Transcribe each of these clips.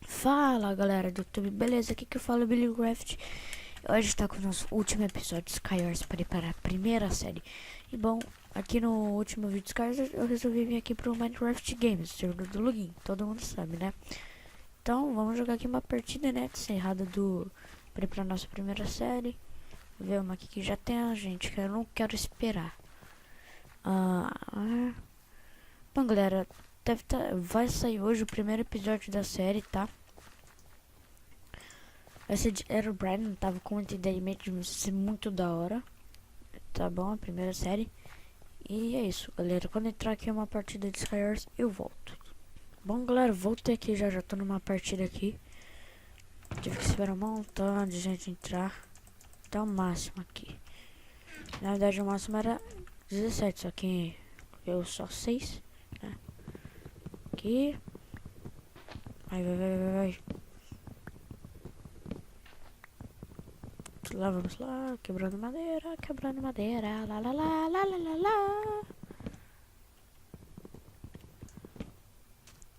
Fala galera do YouTube, beleza? Aqui que eu falo Billy Craft. Hoje está com o nosso último episódio de Skywars para a primeira série. E bom, aqui no último vídeo de Skywars eu resolvi vir aqui pro Minecraft Games, servidor do login, todo mundo sabe, né? Então vamos jogar aqui uma partida, né, encerrada do para nossa primeira série. Ver uma aqui que já tem a gente, que eu não quero esperar. Bom galera, vai sair hoje o primeiro episódio da série, tá? Essa de Herobrine tava com muita ideia de ser muito da hora. Tá bom, a primeira série. E é isso, galera. Quando entrar aqui uma partida de Skywars, eu volto. Bom, galera, voltei aqui já tô numa partida aqui. Tive que esperar um montão de gente entrar. Até o máximo aqui. Na verdade, o máximo era 17, só que eu só 6, né? Aqui. Vai. Vamos lá, quebrando madeira, lá.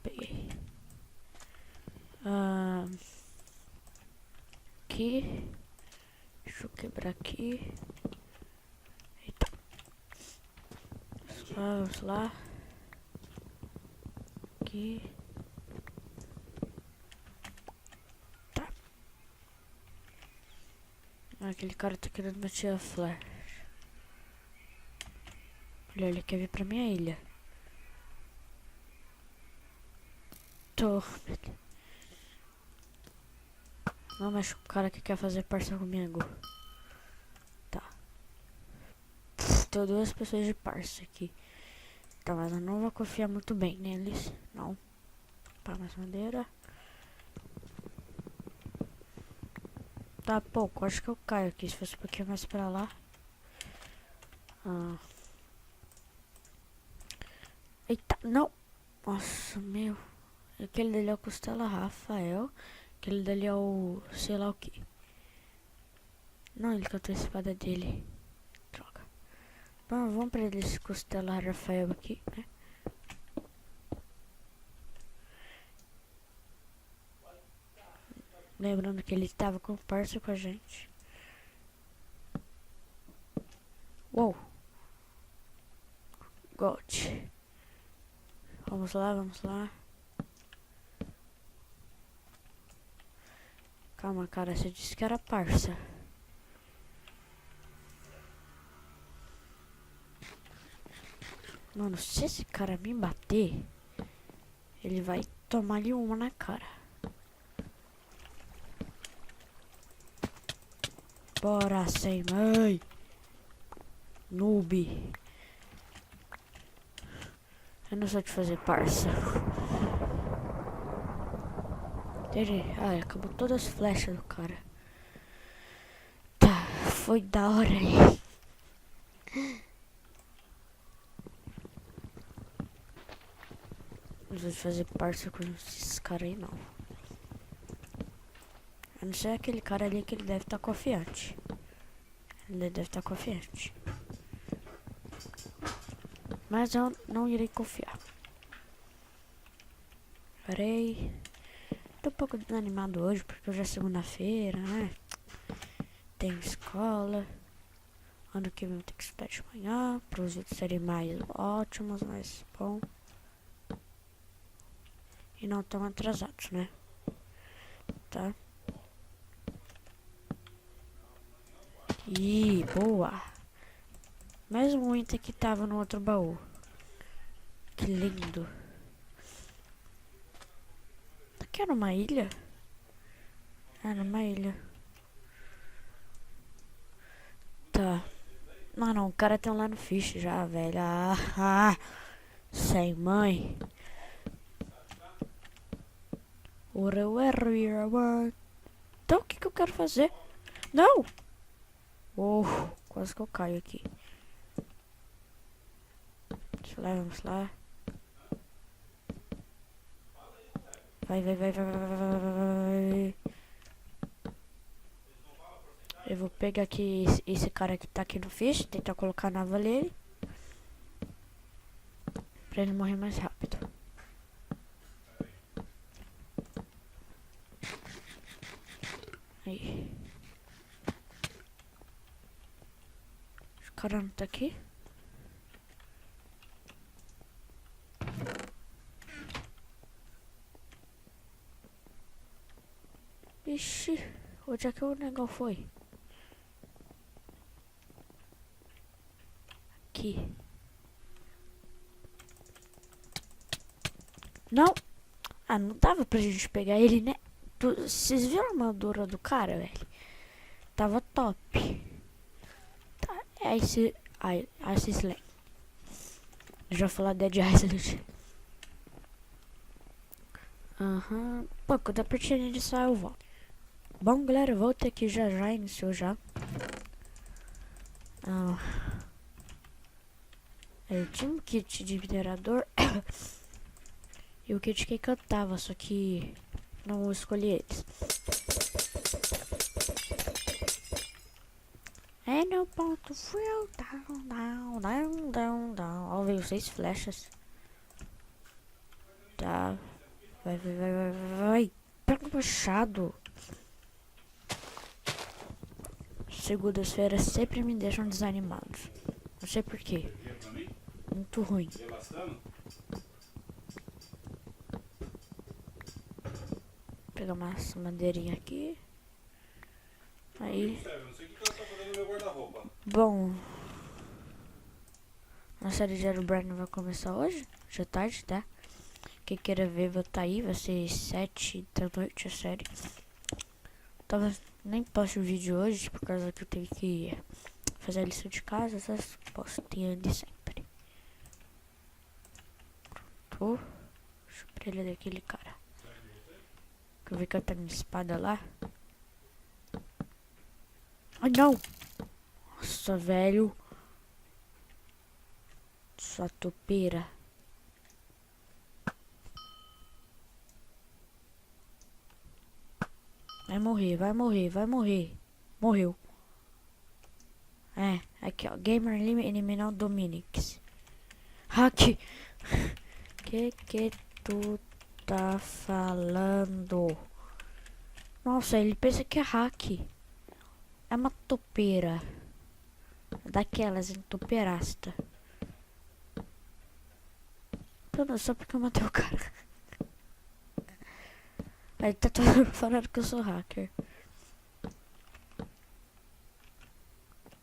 Peguei. Aqui. Deixa eu quebrar aqui. Eita. Vamos lá. Aqui. Aquele cara tá querendo meter a flash. Olha, ele quer vir pra minha ilha. Não mexe com o cara que quer fazer parça comigo. Tá. Tô duas pessoas de parça aqui. Tá, mas eu não vou confiar muito bem neles. Não. Pá, mais madeira. Tá pouco, acho que eu caio aqui. Se fosse um pouquinho mais pra lá. Eita, não. Nossa, meu. Aquele dali é o Costela Rafael. Aquele dali é o... sei lá o que. Não, ele cantou a espada dele. Droga. Bom, vamos pra esse Costela Rafael aqui, né? Lembrando que ele tava com parça com a gente. Uou. Gold. Vamos lá. Calma, cara, você disse que era parça. Mano, se esse cara me bater, ele vai tomar-lhe uma na cara. Bora, sem mãe. Noob. Eu não sei o que fazer, parça. Entendi. Acabou todas as flechas do cara. Tá, foi da hora aí. Não vou fazer parça com esses caras aí, não. A não ser aquele cara ali que ele deve estar confiante. Mas eu não irei confiar. Parei. Tô um pouco desanimado hoje, porque hoje é segunda-feira, né? Tenho escola. Ano que vem eu tenho que estudar de manhã. Para os vídeos serem mais ótimos, mais bom. E não tão atrasados, né? Tá? Ih, boa. Mais um item que tava no outro baú. Que lindo. Aqui era uma ilha? Era uma ilha. Tá. Mano, o cara tem lá no fish já, velho. Sem mãe. Então o que eu quero fazer? Não! Quase que eu caio aqui. Vamos lá. Vai. Eu vou pegar aqui esse cara que tá aqui no fish, tentar colocar na vala ele. Pra ele morrer mais rápido. Aí. O cara não tá aqui. Ixi, onde é que o negócio foi? Aqui. Não! Ah, não dava pra gente pegar ele, né? Vocês viram a armadura do cara, velho? Tava top. Tá, é esse... Ice Slam. Eu já falei Dead Island. Aham. Pô, quando a partida de sair eu volto. Bom, galera, eu volto aqui já. Iniciou já. Eu tinha um kit de minerador. E o kit que cantava, só que não escolhi eles. É no ponto frio, down. Ó, veio 6 flechas. Tá. Vai. Pega o machado. Segundas-feiras sempre me deixam desanimados. Não sei porquê. Muito ruim. Pegar mais madeirinha aqui. Aí. Bom. A série de Herobrine vai começar hoje. Já tarde, tá? Quem queira ver vai tá aí. Vai ser 7 da noite a série. Talvez nem poste o vídeo hoje por causa que eu tenho que fazer a lição de casa. Essas postinhas de sempre. Pronto. Deixa eu pra ele daquele cara. Que eu vi que eu tenho minha espada lá. Ai, não! Nossa, velho. Sua topeira. Vai morrer. Morreu. É, aqui ó. Gamer eliminar o Dominix. Hack! Que tu tá falando? Nossa, ele pensa que é hack. É uma topeira. Daquelas entopeirasta. Só porque eu matei o cara. Aí tá todo mundo falando que eu sou hacker.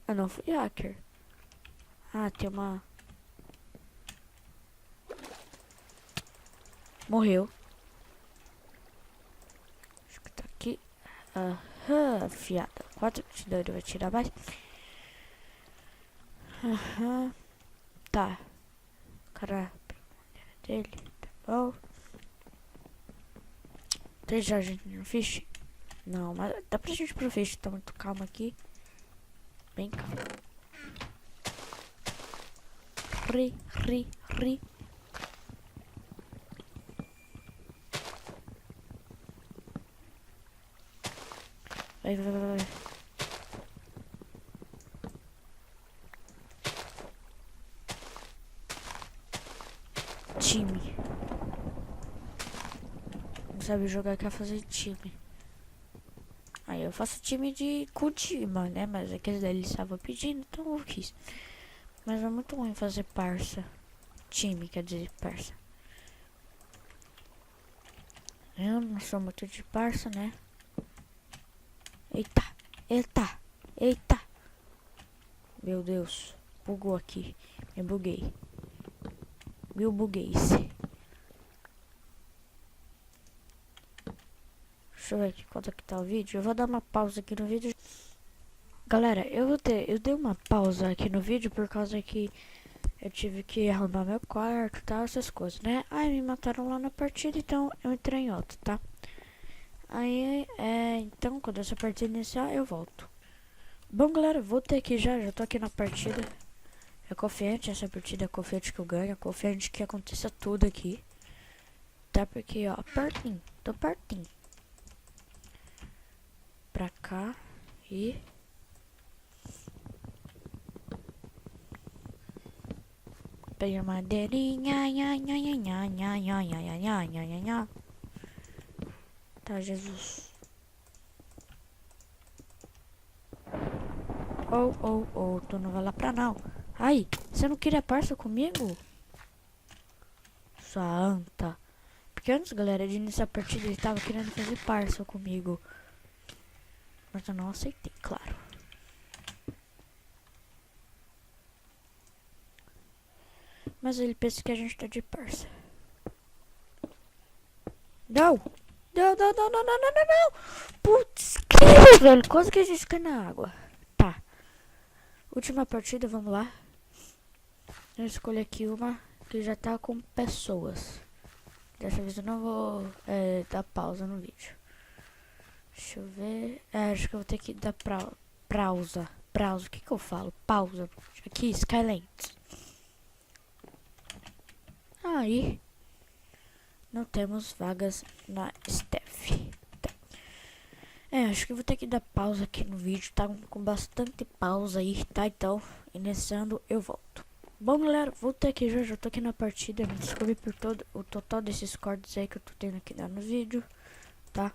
Ah, não fui hacker. Ah, tem uma... Morreu. Acho que tá aqui. Aham, fiada. 4,22, ele vai tirar mais. Aham. Tá. Cara, dele. Tá bom. Tem já gente no fish? Não, mas dá pra gente ir pro fish. Tá muito calmo aqui. Bem calmo. Ri. Vai. Time. Não sabe jogar, quer fazer time. Aí eu faço time de Kojima, né? Mas aqueles daí eles estavam pedindo, então eu quis. Mas é muito ruim fazer parça. Time, quer dizer, parça. Eu não sou muito de parça, né? Eita. Meu Deus. Bugou aqui. Me buguei. Deixa eu ver aqui quanto que tá o vídeo. Eu vou dar uma pausa aqui no vídeo. Galera, eu dei uma pausa aqui no vídeo por causa que eu tive que arrumar meu quarto e tal, essas coisas, né? Aí me mataram lá na partida, então eu entrei em outro, tá? Aí, então, quando essa partida iniciar, eu volto. Bom, galera, voltei aqui já tô aqui na partida. É confiante, essa partida é confiante que eu ganho, é confiante que aconteça tudo aqui. Tá, porque, ó, tô pertinho. Pra cá e Peguei madeirinha, nha, nha, nha, nha, nha, nha, nha, nha, nha, nha, nha, nha. Tá, Jesus. Tu não vai lá pra não. Ai, você não queria parça comigo? Sua anta. Porque antes, galera, de iniciar a partida, ele tava querendo fazer parça comigo. Mas eu não aceitei, claro. Mas ele pensa que a gente tá de parça. Não! Não, não, não, não, não, não, não, não! Putz, que velho! Quase que a gente cai na água. Tá. Última partida, vamos lá. Eu escolhi aqui uma que já tá com pessoas. Dessa vez eu não vou dar pausa no vídeo. Deixa eu ver. Acho que eu vou ter que dar pausa. Pausa. O que eu falo? Pausa. Aqui, Skylands. Aí. Não temos vagas na Steph. Tá. Acho que eu vou ter que dar pausa aqui no vídeo. Tá com bastante pausa aí, tá? Então, iniciando, eu volto. Bom, galera, voltei aqui já tô aqui na partida. Me desculpe por todo o total desses cortes aí que eu tô tendo aqui no vídeo, tá?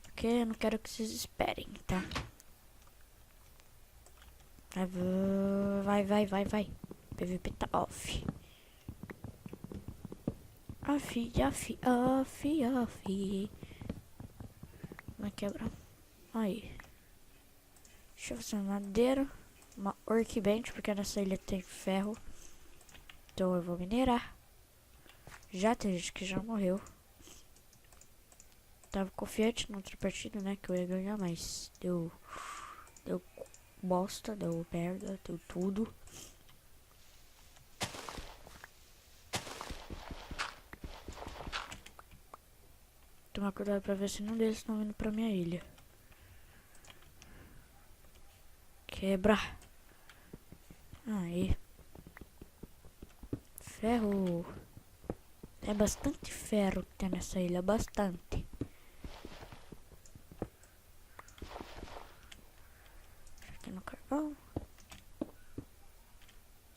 Porque eu não quero que vocês esperem, tá? Vai. PVP tá off. Off. Vai quebrar. Aí. Deixa eu fazer uma madeira. Uma workbench, porque nessa ilha tem ferro. Então eu vou minerar. Já tem gente que já morreu. Tava confiante na outra partida, né? Que eu ia ganhar, mas deu bosta, deu merda, deu tudo. Tomar cuidado pra ver se nenhum deles estão vindo pra minha ilha. Quebra. Aí. Ferro. É bastante ferro que tem nessa ilha, bastante. Aqui no carvão.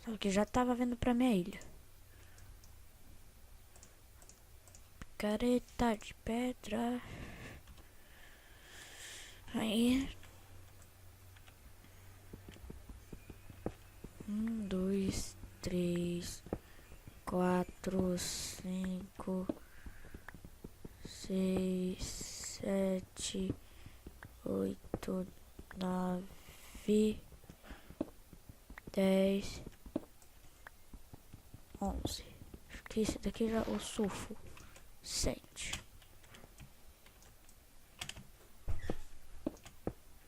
Só que já tava vindo pra minha ilha. Careta de pedra. Aí. 1, 2, 3, 4, 5, 6, 7, 8, 9, 10, 11. Acho que esse daqui já é o sulfo. Sente.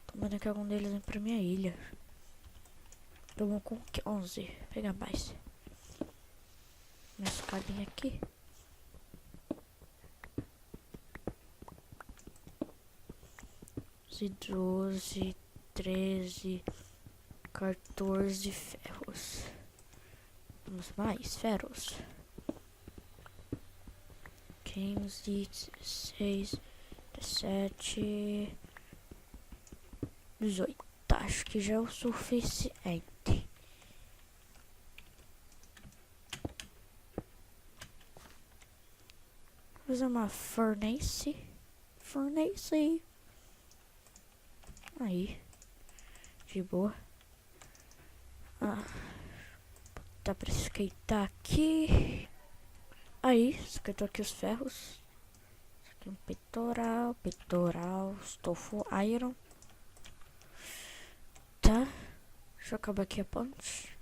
Tomando que algum deles vem pra minha ilha. Tomou com 11. Pega mais. Uma escadinha aqui. 12, 13, 14 ferros. Vamos mais ferros. 15, 16, 17, 18. Acho que já é o suficiente. Vou fazer uma furnace. Aí. De boa. Dá pra esquentar aqui. Aí, esquentou aqui os ferros. Isso aqui é um peitoral, estofo, iron. Tá. Deixa eu acabar aqui a ponte.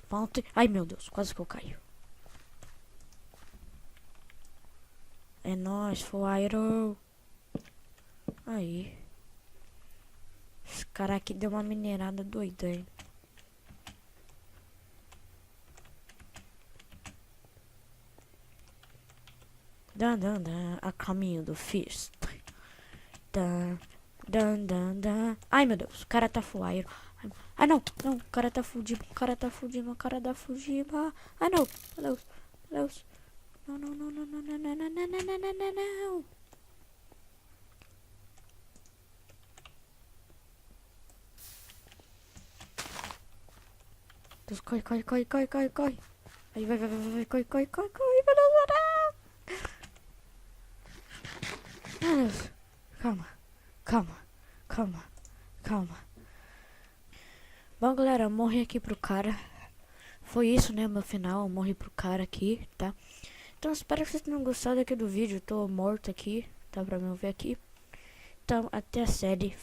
Ponte. Ai, meu Deus, quase que eu caio. É nóis, full iron. Aí. Esse cara aqui deu uma minerada doida, hein. A caminho do Fist. Ai, meu Deus, o cara tá full iron. Ai, não, o cara tá fudido, Ai, não, meu Deus. Não. Deus, corre, corre, corre, corre, corre, corre. Aí vai, vai, vai, vai, corre, corre, corre, corre, meu Deus, meu Deus. Calma, calma, calma, calma. Bom, galera, eu morri aqui pro cara. Foi isso, né, meu final, eu morri pro cara aqui, tá? Então, espero que vocês tenham gostado aqui do vídeo. Eu tô morto aqui, tá pra me ver aqui. Então, até a série.